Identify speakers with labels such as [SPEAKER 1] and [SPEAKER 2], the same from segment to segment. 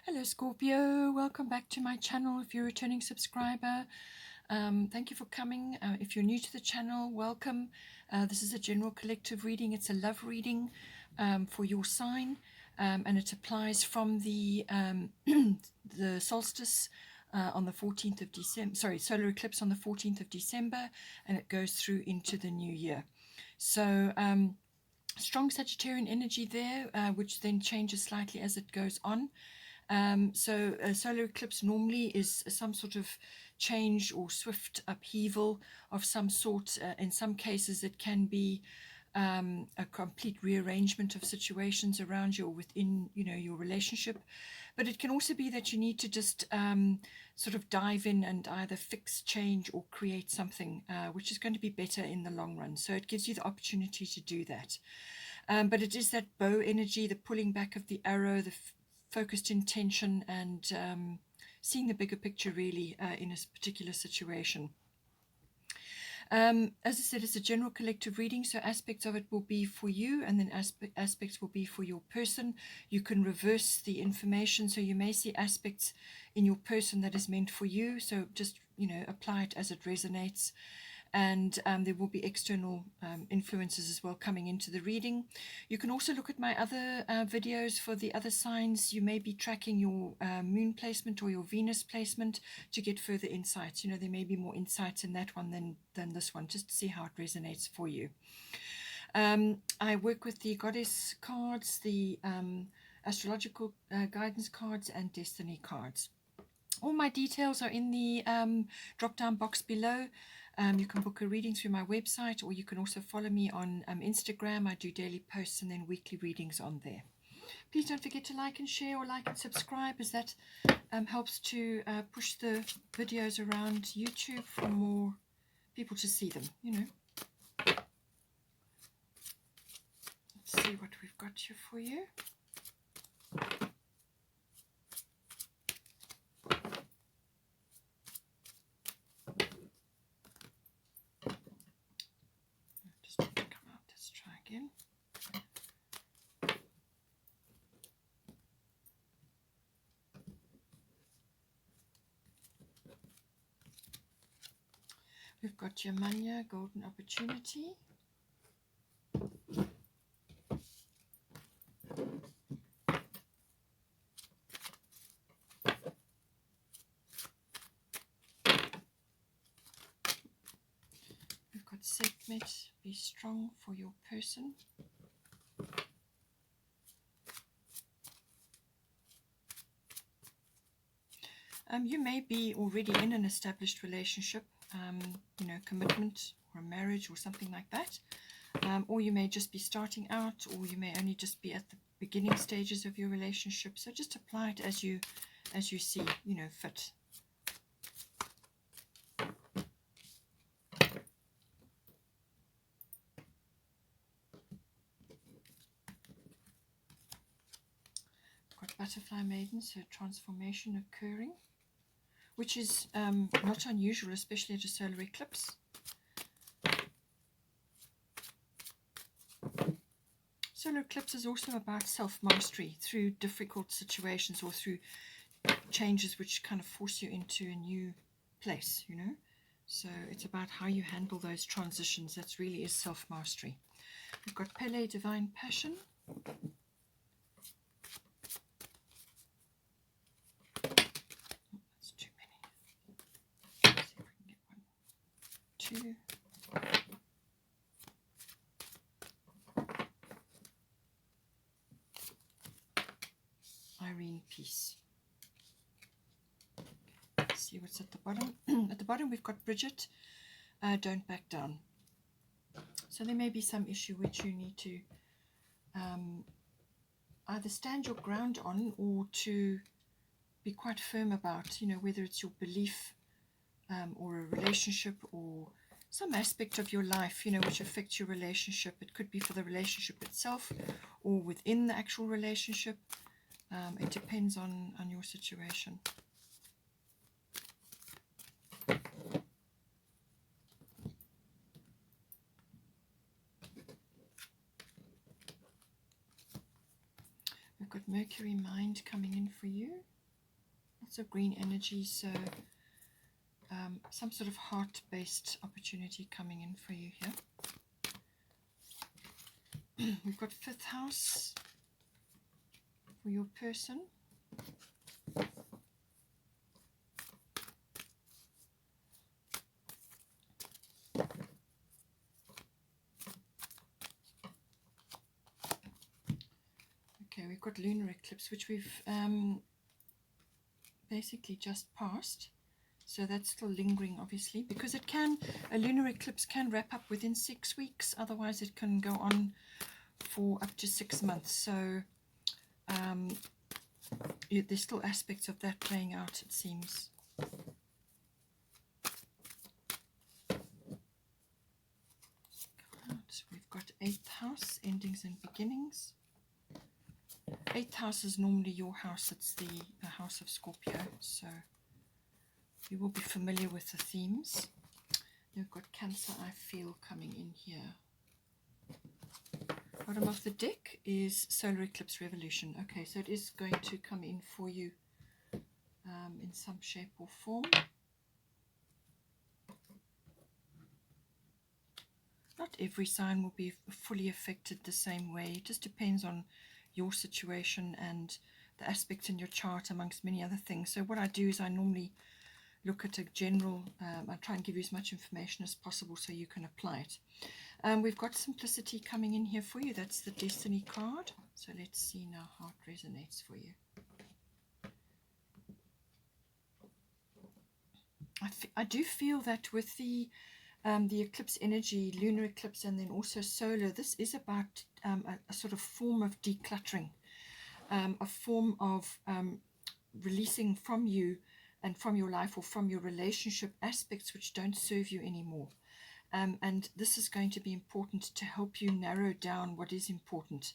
[SPEAKER 1] Hello Scorpio, welcome back to my channel if you're a returning subscriber. Thank you for coming. If you're new to the channel, welcome. This is a general collective reading. It's a love reading for your sign, and it applies from the the solstice on the 14th of December, solar eclipse on the 14th of December, and it goes through into the new year. So strong Sagittarian energy there, which then changes slightly as it goes on. So a solar eclipse normally is some sort of change or swift upheaval of some sort. In some cases, it can be a complete rearrangement of situations around you or within, your relationship. But it can also be that you need to just sort of dive in and either fix, change, or create something, which is going to be better in the long run. So it gives you the opportunity to do that. But it is that bow energy, the pulling back of the arrow, the focused intention, and seeing the bigger picture really in a particular situation. As I said, it's a general collective reading, so aspects of it will be for you, and then aspects will be for your person. You can reverse the information, so you may see aspects in your person that is meant for you, so just apply it as it resonates. And there will be external influences as well coming into the reading. You can also look at my other videos for the other signs. You may be tracking your moon placement or your Venus placement to get further insights. There may be more insights in that one than this one, just to see how it resonates for you. I work with the goddess cards, the astrological guidance cards, and destiny cards. All my details are in the drop-down box below. You can book a reading through my website, or you can also follow me on Instagram. I do daily posts and then weekly readings on there. Please don't forget to like and share, or like and subscribe, as that helps to push the videos around YouTube for more people to see them, Let's see what we've got here for you. Let's try again. We've got Yamanya, Golden Opportunity. We've got Sekhmet, be strong for your person. You may be already in an established relationship, commitment or a marriage or something like that. Or you may just be starting out, or you may only just be at the beginning stages of your relationship. So just apply it as you see, fit. Got Butterfly Maiden, so transformation occurring, which is not unusual, especially at a solar eclipse. Solar eclipse is also about self-mastery through difficult situations or through changes which kind of force you into a new place, So it's about how you handle those transitions. That really is self-mastery. We've got Pele, Divine Passion. That's too many. Let's see if we can get one. Two. Irene, Peace. Let's see what's at the bottom. At the bottom we've got Bridget, Don't Back Down. So there may be some issue which you need to either stand your ground on, or to be quite firm about, whether it's your belief or a relationship or some aspect of your life, which affects your relationship. It could be for the relationship itself or within the actual relationship. It depends on your situation. We've got Mercury Mercury mind coming in for you. Lots of green energy, so some sort of heart-based opportunity coming in for you here. We've got 5th house for your person. Okay, we've got lunar eclipse, which we've basically just passed. So that's still lingering, obviously, because it can, a lunar eclipse can wrap up within 6 weeks. Otherwise, it can go on for up to 6 months. So there's still aspects of that playing out, it seems. So we've got 8th house, endings and beginnings. 8th house is normally your house. It's the house of Scorpio. So you will be familiar with the themes. You've got Cancer, I feel, coming in here. Bottom of the deck is solar eclipse revolution. Okay, so it is going to come in for you in some shape or form. Not every sign will be fully affected the same way. It just depends on your situation and the aspects in your chart, amongst many other things. So what I do is I normally look at a general, I try and give you as much information as possible so you can apply it. We've got simplicity coming in here for you. That's the destiny card. So let's see now how it resonates for you. I do feel that with the eclipse energy, lunar eclipse, and then also solar, this is about a sort of form of decluttering, a form of releasing from you and from your life or from your relationship aspects which don't serve you anymore. And this is going to be important to help you narrow down what is important.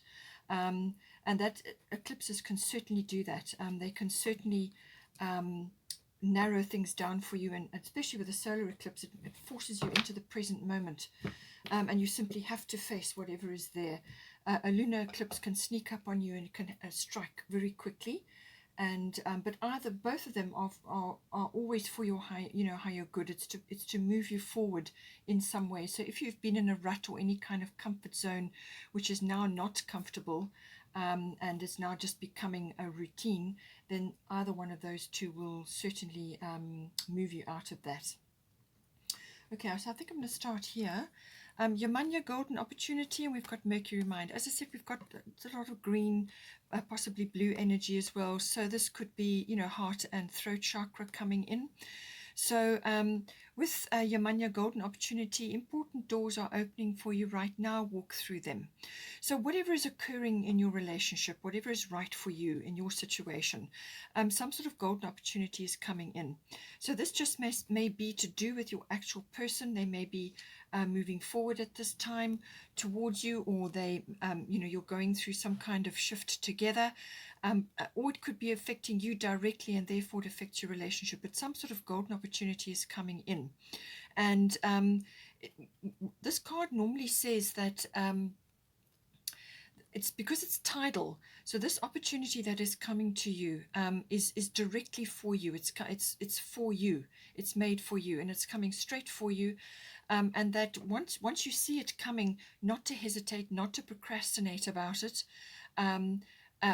[SPEAKER 1] And that eclipses can certainly do that. They can certainly narrow things down for you, and especially with the solar eclipse, it forces you into the present moment, and you simply have to face whatever is there. A lunar eclipse can sneak up on you and it can strike very quickly, and but both of them are always for your higher good. It's to move you forward in some way. So if you've been in a rut or any kind of comfort zone which is now not comfortable, and is now just becoming a routine, then either one of those two will certainly move you out of that. Okay, so I think I'm going to start here. Yamanya, golden opportunity, and we've got Mercury mind. As I said, we've got a lot of green, possibly blue energy as well. So this could be, heart and throat chakra coming in. So with Yamanya, golden opportunity, important doors are opening for you right now. Walk through them. So whatever is occurring in your relationship, whatever is right for you in your situation, some sort of golden opportunity is coming in. So this just may be to do with your actual person. They may be moving forward at this time towards you, or they, you're going through some kind of shift together. Or it could be affecting you directly and therefore it affects your relationship. But some sort of golden opportunity is coming in. And this card normally says that it's because it's tidal. So this opportunity that is coming to you is directly for you. It's for you. It's made for you, and it's coming straight for you. And that once you see it coming, not to hesitate, not to procrastinate about it.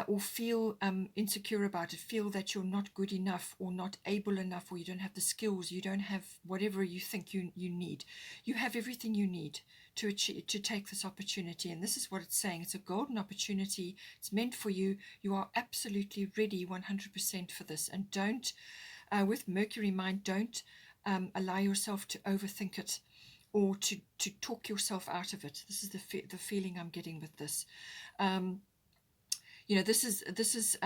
[SPEAKER 1] Or feel insecure about it, feel that you're not good enough or not able enough, or you don't have the skills, you don't have whatever you think you need. You have everything you need to take this opportunity, and this is what it's saying. It's a golden opportunity. It's meant for you. You are absolutely ready 100% for this, and don't, with Mercury mind, don't allow yourself to overthink it or to talk yourself out of it. This is the feeling I'm getting with this. This is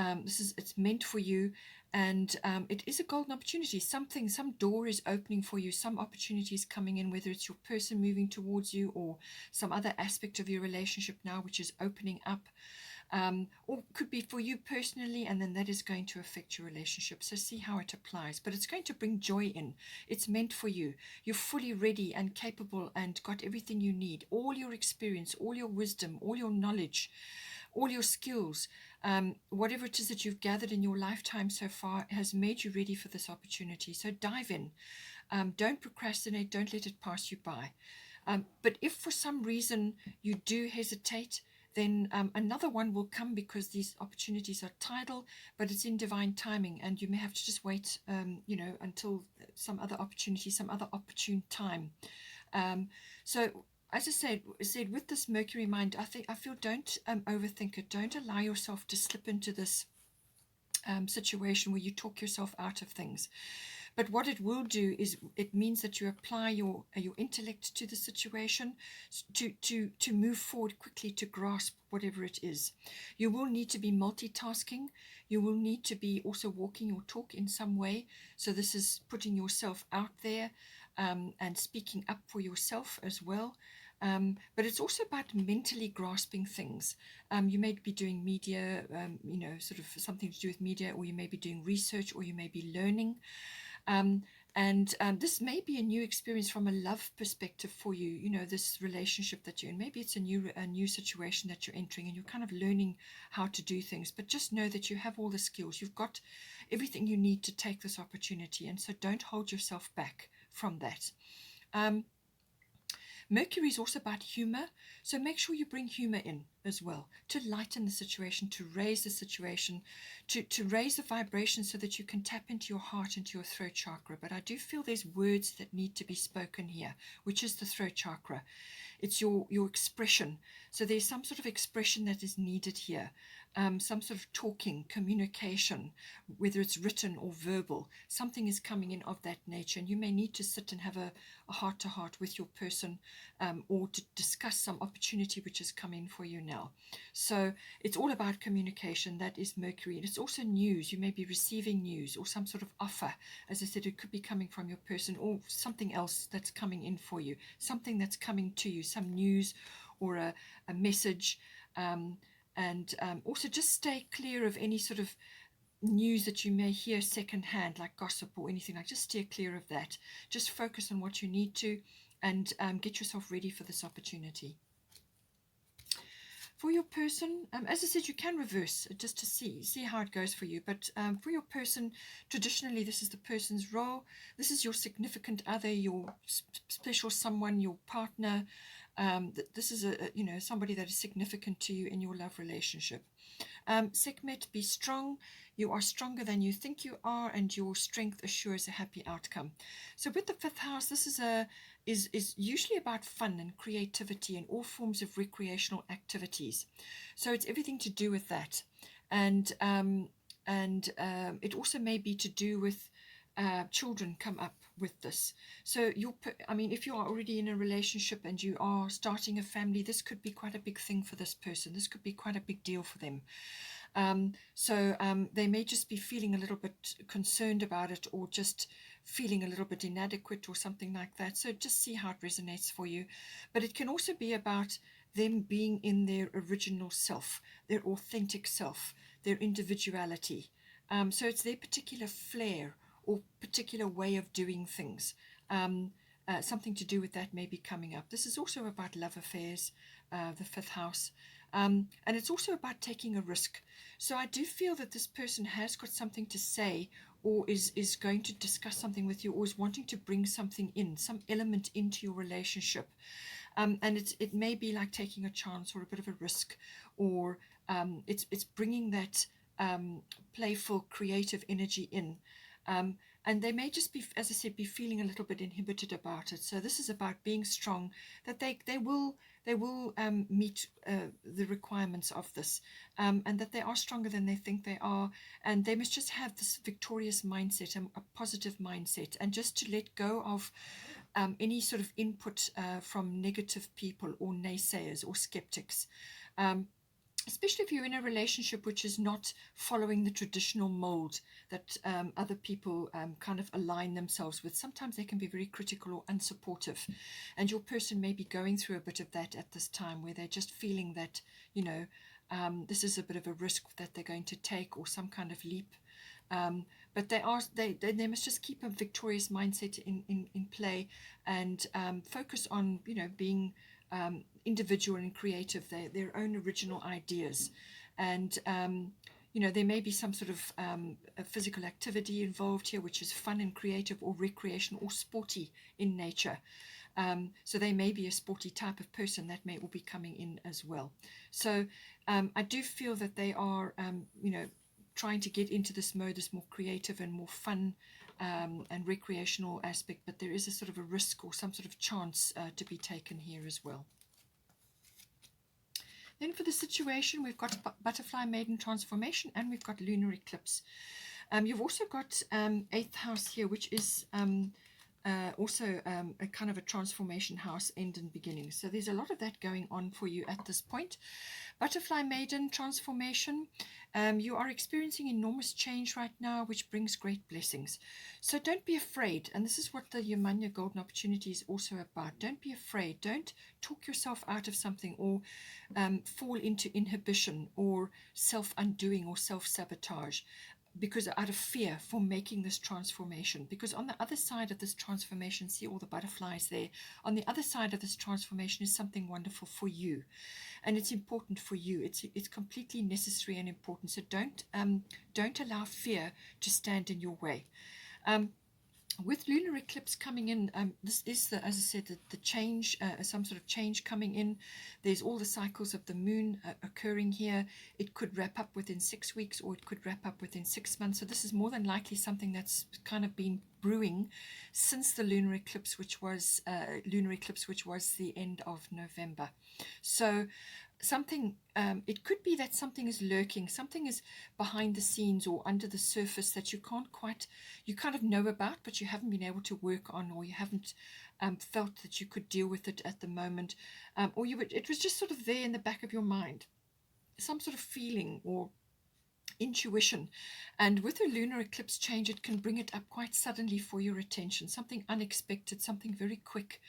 [SPEAKER 1] it's meant for you, and it is a golden opportunity. Some door is opening for you, some opportunity is coming in, whether it's your person moving towards you or some other aspect of your relationship now which is opening up, or could be for you personally, and then that is going to affect your relationship. So see how it applies, but it's going to bring joy in. It's meant for you. You're fully ready and capable and got everything you need, all your experience, all your wisdom, all your knowledge, all your skills, whatever it is that you've gathered in your lifetime so far has made you ready for this opportunity. So dive in. Don't procrastinate. Don't let it pass you by. But if for some reason you do hesitate, then another one will come, because these opportunities are tidal, but it's in divine timing, and you may have to just wait, until some other opportunity, some other opportune time. So, as I said, with this Mercury mind, I feel, don't overthink it. Don't allow yourself to slip into this situation where you talk yourself out of things. But what it will do is, it means that you apply your intellect to the situation to move forward quickly, to grasp whatever it is. You will need to be multitasking. You will need to be also walking your talk in some way. So this is putting yourself out there, and speaking up for yourself as well. But it's also about mentally grasping things. You may be doing media, sort of something to do with media, or you may be doing research, or you may be learning. And this may be a new experience from a love perspective for you, this relationship that you're in. Maybe it's a new situation that you're entering, and you're kind of learning how to do things. But just know that you have all the skills. You've got everything you need to take this opportunity. And so don't hold yourself back from that. Mercury is also about humor, so make sure you bring humor in as well, to lighten the situation, to raise the situation, to raise the vibration, so that you can tap into your heart, into your throat chakra. But I do feel there's words that need to be spoken here, which is the throat chakra. It's your expression. So there's some sort of expression that is needed here, some sort of talking, communication, whether it's written or verbal. Something is coming in of that nature, and you may need to sit and have a heart-to-heart with your person, or to discuss some opportunity which has come in for you now. So it's all about communication. That is Mercury. And it's also news. You may be receiving news, or some sort of offer. As I said, it could be coming from your person, or something else that's coming in for you, something that's coming to you, some news or a message. And also just stay clear of any sort of news that you may hear secondhand, like gossip or anything like. Just steer clear of that. Just focus on what you need to, and get yourself ready for this opportunity. For your person, as I said, you can reverse just to see how it goes for you. But for your person, traditionally, this is the person's role. This is your significant other, your special someone, your partner. This is somebody that is significant to you in your love relationship. Sekhmet, be strong. You are stronger than you think you are, and your strength assures a happy outcome. So with the fifth house, this is usually about fun and creativity and all forms of recreational activities. So it's everything to do with that, and it also may be to do with children come up with this. So if you are already in a relationship and you are starting a family, this could be quite a big thing for this person. This could be quite a big deal for them. So they may just be feeling a little bit concerned about it, or just feeling a little bit inadequate or something like that. So just see how it resonates for you. But it can also be about them being in their original self, their authentic self, their individuality. So it's their particular flair or particular way of doing things. Something to do with that may be coming up. This is also about love affairs, the fifth house. And it's also about taking a risk. So I do feel that this person has got something to say, or is going to discuss something with you, or is wanting to bring something in, some element into your relationship. And it may be like taking a chance or a bit of a risk, or it's bringing that playful, creative energy in. And they may just be, as I said, be feeling a little bit inhibited about it. So this is about being strong, that they will meet the requirements of this, and that they are stronger than they think they are, and they must just have this victorious mindset, a positive mindset, and just to let go of any sort of input from negative people or naysayers or skeptics. Especially if you're in a relationship which is not following the traditional mold that other people kind of align themselves with. Sometimes they can be very critical or unsupportive, and your person may be going through a bit of that at this time, where they're just feeling that, this is a bit of a risk that they're going to take, or some kind of leap. But they must just keep a victorious mindset in play, and focus on being individual and creative, their own original ideas. And you know, there may be some sort of a physical activity involved here, which is fun and creative or recreational or sporty in nature. So they may be a sporty type of person that may all be coming in as well. So I do feel that they are, you know, trying to get into this mode, this more creative and more fun and recreational aspect, but there is a sort of a risk or some sort of chance to be taken here as well. Then for the situation, we've got butterfly maiden transformation and we've got lunar eclipse. You've also got 8th house here, which is also a kind of a transformation house, end and beginning. So there's a lot of that going on for you at this point. Butterfly maiden transformation, you are experiencing enormous change right now, which brings great blessings. So don't be afraid, and this is what the Yamanya Golden Opportunity is also about. Don't be afraid. Don't talk yourself out of something or fall into inhibition or self-undoing or self-sabotage, because out of fear for making this transformation. Because on the other side of this transformation, see all the butterflies there, on the other side of this transformation is something wonderful for you, and it's important for you. It's completely necessary and important. So don't allow fear to stand in your way. With lunar eclipse coming in, this is, as I said, the change, some sort of change coming in. There's all the cycles of the moon occurring here. It could wrap up within 6 weeks, or it could wrap up within 6 months. So this is more than likely something that's kind of been brewing since the lunar eclipse, which was the end of November. So something, it could be that something is lurking, something is behind the scenes or under the surface that you kind of know about, but you haven't been able to work on, or you haven't felt that you could deal with it at the moment, or it was just sort of there in the back of your mind, some sort of feeling or intuition. And with a lunar eclipse change, it can bring it up quite suddenly for your attention, something unexpected, something very quick,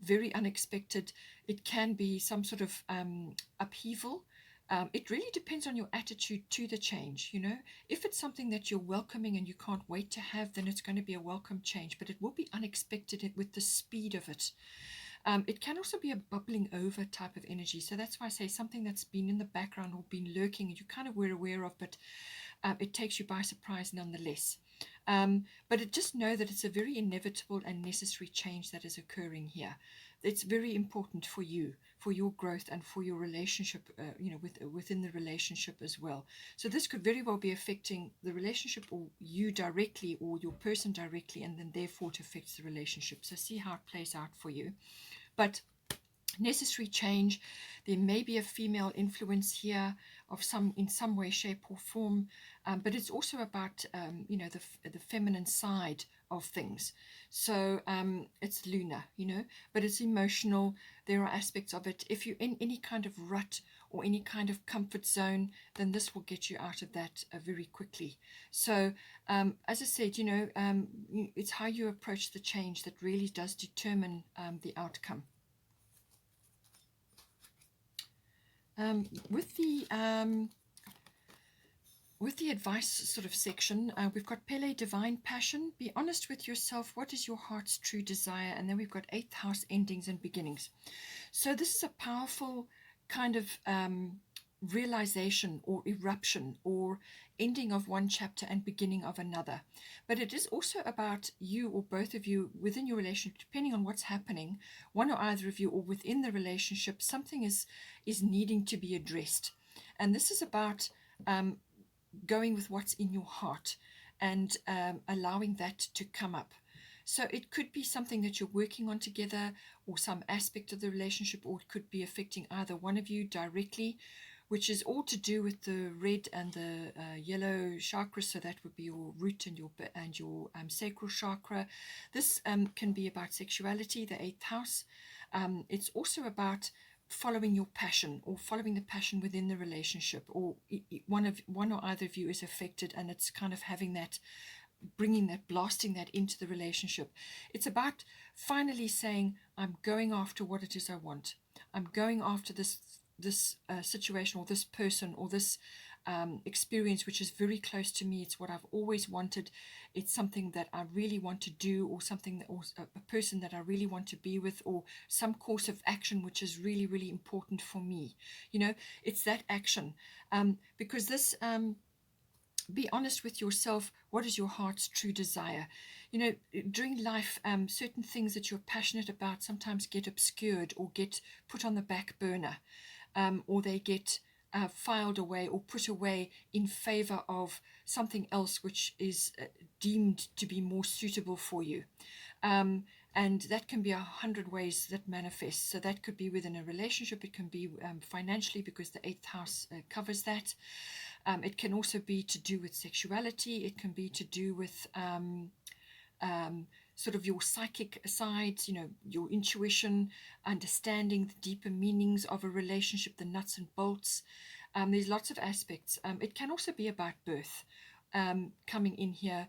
[SPEAKER 1] very unexpected. It can be some sort of upheaval. It really depends on your attitude to the change. You know, if it's something that you're welcoming and you can't wait to have, then it's going to be a welcome change, but it will be unexpected with the speed of it. It can also be a bubbling over type of energy. So that's why I say something that's been in the background or been lurking and you kind of were aware of, but it takes you by surprise nonetheless. But just know that it's a very inevitable and necessary change that is occurring here. It's very important for you, for your growth and for your relationship, you know, within the relationship as well. So this could very well be affecting the relationship or you directly or your person directly, and then therefore it affects the relationship. So see how it plays out for you. But necessary change. There may be a female influence here in some way, shape or form, but it's also about you know, the feminine side of things. So it's lunar, you know, but it's emotional. There are aspects of it. If you're in any kind of rut or any kind of comfort zone, then this will get you out of that very quickly. So as I said, you know, it's how you approach the change that really does determine the outcome. With the advice sort of section, we've got Pele, divine passion. Be honest with yourself. What is your heart's true desire? And then we've got 8th house, endings and beginnings. So this is a powerful kind of realization or eruption or ending of one chapter and beginning of another. But it is also about you or both of you within your relationship, depending on what's happening, one or either of you or within the relationship, something is needing to be addressed. And this is about going with what's in your heart and allowing that to come up. So it could be something that you're working on together or some aspect of the relationship, or it could be affecting either one of you directly, which is all to do with the red and the yellow chakras. So that would be your root and your sacral chakra. This can be about sexuality, the 8th house. It's also about following your passion or following the passion within the relationship, or one or either of you is affected, and it's kind of having that, blasting that into the relationship. It's about finally saying, I'm going after what it is I want. I'm going after this situation or this person or this experience which is very close to me. It's what I've always wanted. It's something that I really want to do, or something that, or a person that I really want to be with, or some course of action which is really, really important for me. You know, it's that action. Because this, be honest with yourself. What is your heart's true desire? You know, during life, certain things that you're passionate about sometimes get obscured or get put on the back burner, or they get filed away or put away in favor of something else which is deemed to be more suitable for you. And that can be 100 ways that manifests. So that could be within a relationship. It can be financially, because the 8th house covers that. It can also be to do with sexuality. It can be to do with sort of your psychic sides, you know, your intuition, understanding the deeper meanings of a relationship, the nuts and bolts. There's lots of aspects. It can also be about birth coming in here,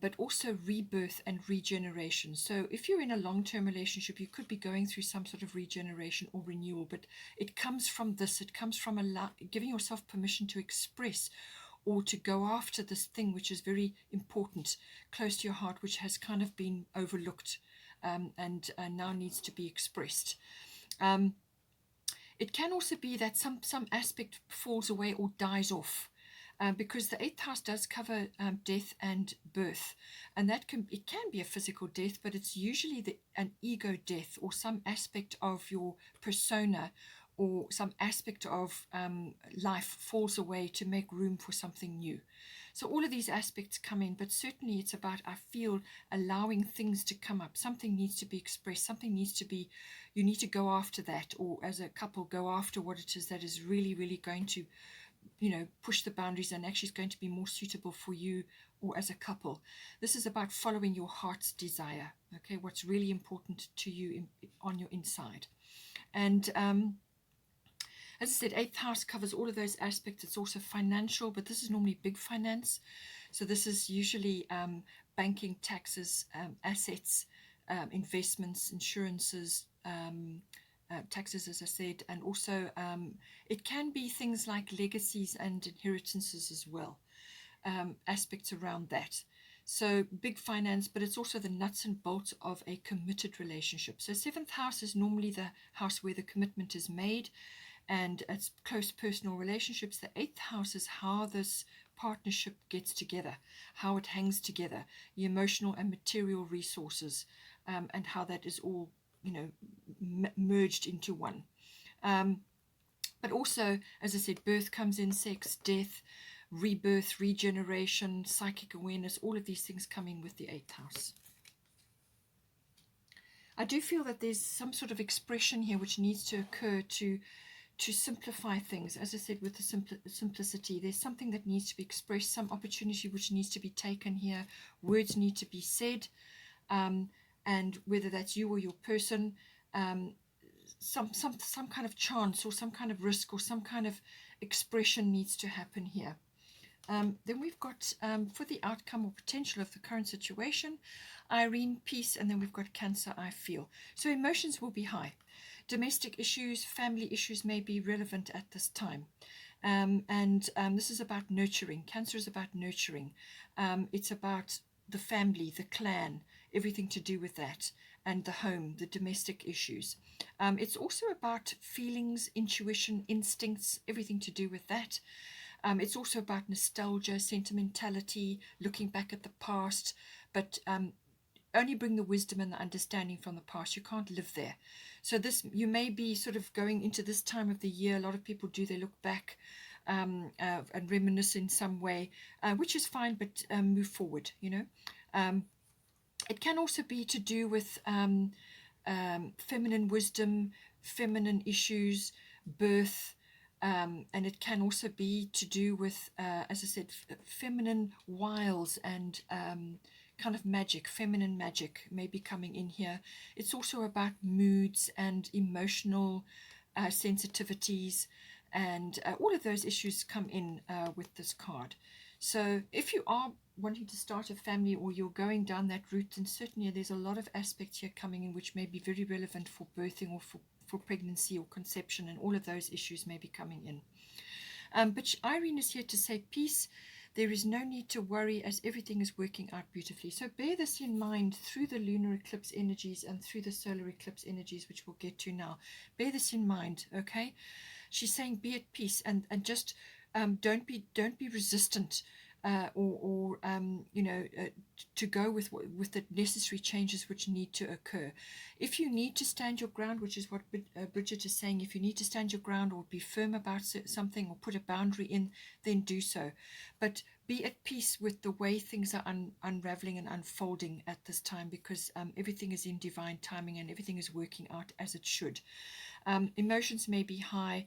[SPEAKER 1] but also rebirth and regeneration. So if you're in a long-term relationship, you could be going through some sort of regeneration or renewal, but it comes from this. It comes from giving yourself permission to express or to go after this thing which is very important, close to your heart, which has kind of been overlooked, and now needs to be expressed. It can also be that some aspect falls away or dies off. Because the 8th house does cover death and birth, and it can be a physical death, but it's usually an ego death, or some aspect of your persona, or some aspect of life falls away to make room for something new. So all of these aspects come in, but certainly it's about, I feel, allowing things to come up. Something needs to be expressed. Something needs to be, you need to go after that, or as a couple, go after what it is that is really, really going to, you know, push the boundaries and actually is going to be more suitable for you or as a couple. This is about following your heart's desire, okay, what's really important to you on your inside. And as I said, 8th house covers all of those aspects. It's also financial, but this is normally big finance. So this is usually banking, taxes, assets, investments, insurances, taxes, as I said, and also it can be things like legacies and inheritances as well, aspects around that. So big finance, but it's also the nuts and bolts of a committed relationship. So 7th house is normally the house where the commitment is made, and it's close personal relationships. The 8th house is how this partnership gets together, how it hangs together, the emotional and material resources, and how that is all, you know, merged into one. But also, as I said, birth comes in, sex, death, rebirth, regeneration, psychic awareness, all of these things come in with the 8th house. I do feel that there's some sort of expression here which needs to occur to simplify things. As I said, with the simplicity, there's something that needs to be expressed, some opportunity which needs to be taken here, words need to be said, and whether that's you or your person, some kind of chance or some kind of risk or some kind of expression needs to happen here. Then we've got, for the outcome or potential of the current situation, Irene, peace, and then we've got Cancer, I feel. So emotions will be high. Domestic issues, family issues may be relevant at this time. This is about nurturing. Cancer is about nurturing. It's about the family, the clan, everything to do with that, and the home, the domestic issues. It's also about feelings, intuition, instincts, everything to do with that. It's also about nostalgia, sentimentality, looking back at the past, but only bring the wisdom and the understanding from the past. You can't live there. So this, you may be sort of going into this time of the year. A lot of people do, they look back and reminisce in some way, which is fine, but move forward, you know. It can also be to do with feminine wisdom, feminine issues, birth, and it can also be to do with, as I said, feminine wiles and kind of magic, feminine magic may be coming in here. It's also about moods and emotional sensitivities, and all of those issues come in with this card. So if you are wanting to start a family or you're going down that route, then certainly there's a lot of aspects here coming in which may be very relevant for birthing or for pregnancy or conception, and all of those issues may be coming in. But Irene is here to say peace. There is no need to worry as everything is working out beautifully. So bear this in mind through the lunar eclipse energies and through the solar eclipse energies, which we'll get to now. Bear this in mind, okay? She's saying be at peace, and just don't be resistant, or to go with the necessary changes which need to occur. If you need to stand your ground, which is what Bridget is saying, if you need to stand your ground or be firm about something or put a boundary in, then do so. But be at peace with the way things are unraveling and unfolding at this time, because everything is in divine timing and everything is working out as it should. Emotions may be high.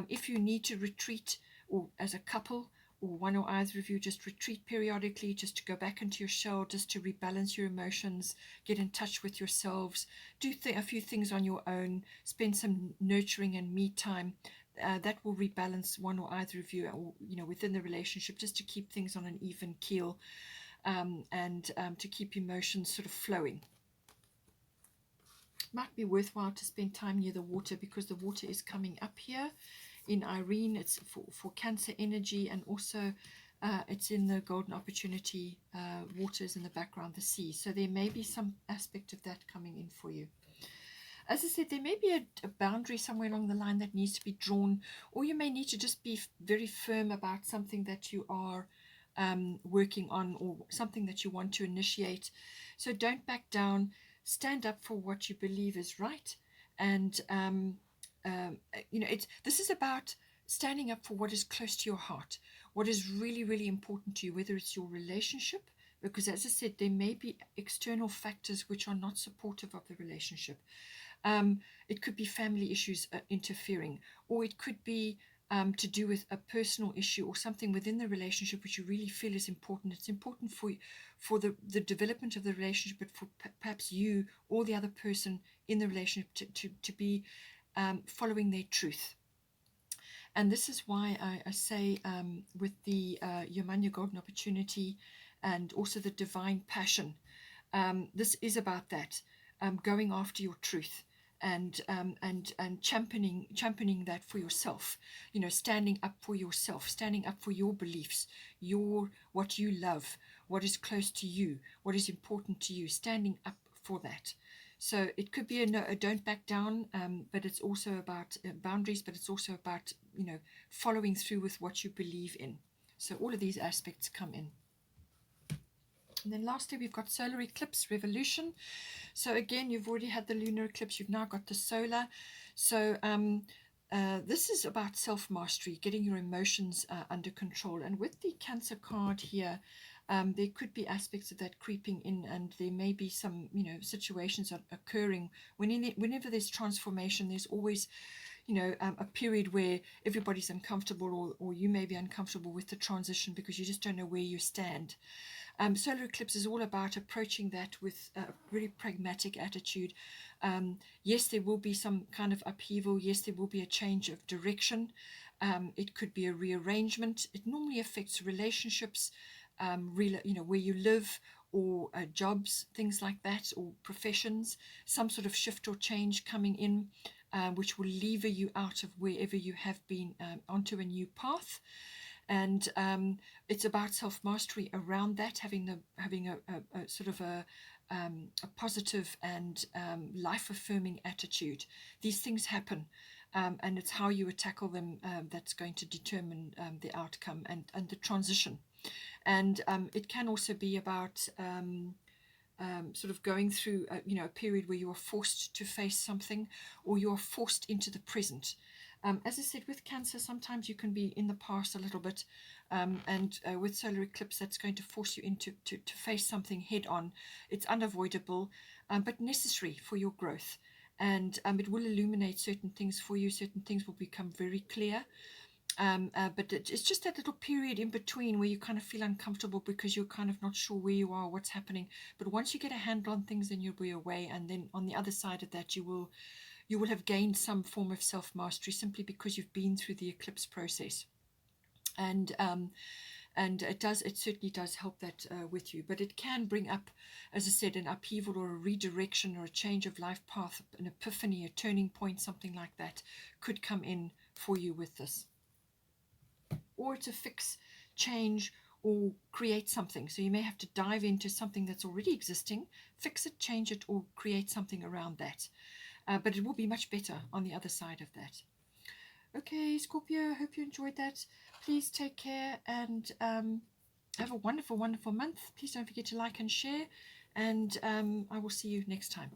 [SPEAKER 1] If you need to retreat, or as a couple, or one or either of you just retreat periodically, just to go back into your shell, just to rebalance your emotions, get in touch with yourselves, do a few things on your own, spend some nurturing and me time. That will rebalance one or either of you, or within the relationship, just to keep things on an even keel, and to keep emotions sort of flowing. Might be worthwhile to spend time near the water, because the water is coming up here in Irene. It's for Cancer energy, and also it's in the golden opportunity waters in the background, the sea. So there may be some aspect of that coming in for you. As I said, there may be a boundary somewhere along the line that needs to be drawn, or you may need to just be very firm about something that you are working on, or something that you want to initiate. So don't back down. Stand up for what you believe is right, and this is about standing up for what is close to your heart, what is really, really important to you, whether it's your relationship, because as I said, there may be external factors which are not supportive of the relationship. It could be family issues interfering, or it could be to do with a personal issue or something within the relationship which you really feel is important. It's important for the development of the relationship, but for perhaps you or the other person in the relationship to be following their truth. And this is why I say with the Yamanya Golden Opportunity and also the Divine Passion, this is about that, going after your truth, and championing that for yourself, standing up for yourself, standing up for your beliefs, what you love, what is close to you, what is important to you, standing up for that. So it could be a don't back down, but it's also about boundaries, but it's also about following through with what you believe in. So all of these aspects come in. And then lastly, we've got solar eclipse revolution. So again, you've already had the lunar eclipse, you've now got the solar. So this is about self-mastery, getting your emotions under control. And with the Cancer card here, there could be aspects of that creeping in, and there may be some situations occurring. Whenever there's transformation, there's always a period where everybody's uncomfortable, or you may be uncomfortable with the transition because you just don't know where you stand. Solar eclipse is all about approaching that with a really pragmatic attitude. Yes, there will be some kind of upheaval. Yes, there will be a change of direction. It could be a rearrangement. It normally affects relationships, where you live, or jobs, things like that, or professions. Some sort of shift or change coming in, which will lever you out of wherever you have been, onto a new path. And it's about self-mastery around that, having a sort of a positive and life-affirming attitude. These things happen, and it's how you tackle them that's going to determine the outcome and the transition. And it can also be about sort of going through a period where you are forced to face something, or you are forced into the present. As I said, with Cancer, sometimes you can be in the past a little bit, and with solar eclipse, that's going to force you into to face something head on. It's unavoidable, but necessary for your growth, and it will illuminate certain things for you. Certain things will become very clear, but it's just that little period in between where you kind of feel uncomfortable because you're kind of not sure where you are, what's happening. But once you get a handle on things, then you'll be away, and then on the other side of that, you will have gained some form of self-mastery, simply because you've been through the eclipse process. And it certainly does help that with you. But it can bring up, as I said, an upheaval or a redirection or a change of life path, an epiphany, a turning point, something like that could come in for you with this. or it's a fix, change, or create something. So you may have to dive into something that's already existing, fix it, change it, or create something around that. But it will be much better on the other side of that. Okay, Scorpio, I hope you enjoyed that. Please take care and have a wonderful, wonderful month. Please don't forget to like and share, and I will see you next time.